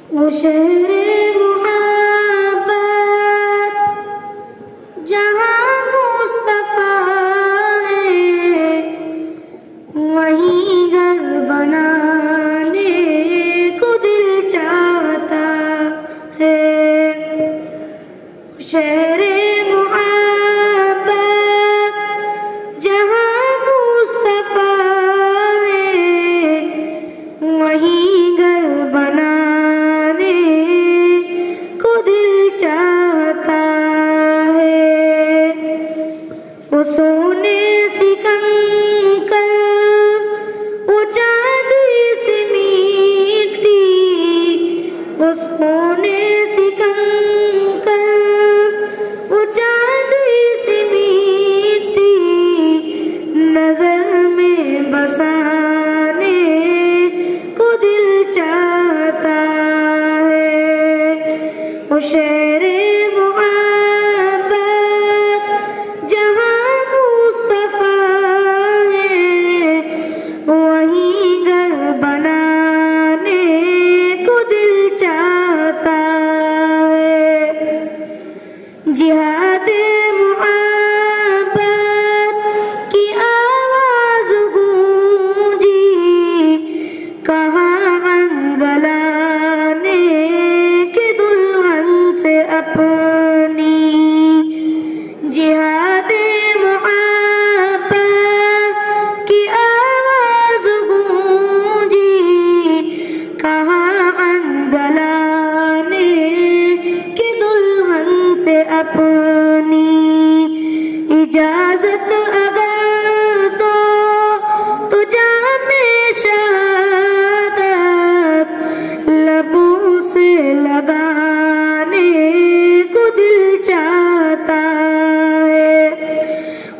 वो शहरे मुहब्बत जहाँ मुस्तफा है, वहीं घर बनाने को दिल चाहता है। वो शहरे मुहब्बत जहाँ मुस्तफा है, वहीं घर बनाने को दिल चाहता है। वो सोने सी कंकर, वो चांदी सी मिट्टी, वो सोने सी कंकर, वो चांदी सी मिट्टी, नजर में बसाने को दिल चाहता है। वो शहरे मुहब्बत जहाँ मुस्तफा है, वहीं घर बनाने को दिल चाहता है। जिहादे मुहब्बत की आवाज गूंजी, कहाँ मंज़लाने के दुल्हन से अपनी। जिहादे मुहब्बत की आवाज गूंजी, कहाँ मंज़लाने के दुल्हन से अपनी। इजाजत अगर तो जामे शहादत लबों से लगाने को दिल चाहता है।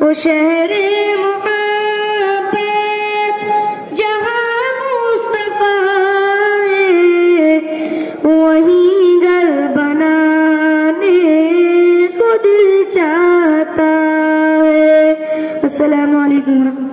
वो शहरे मुहब्बत जहाँ मुस्तफा है, वहीं घर बनाने को दिल चाहता है। अस्सलामु अलैकुम।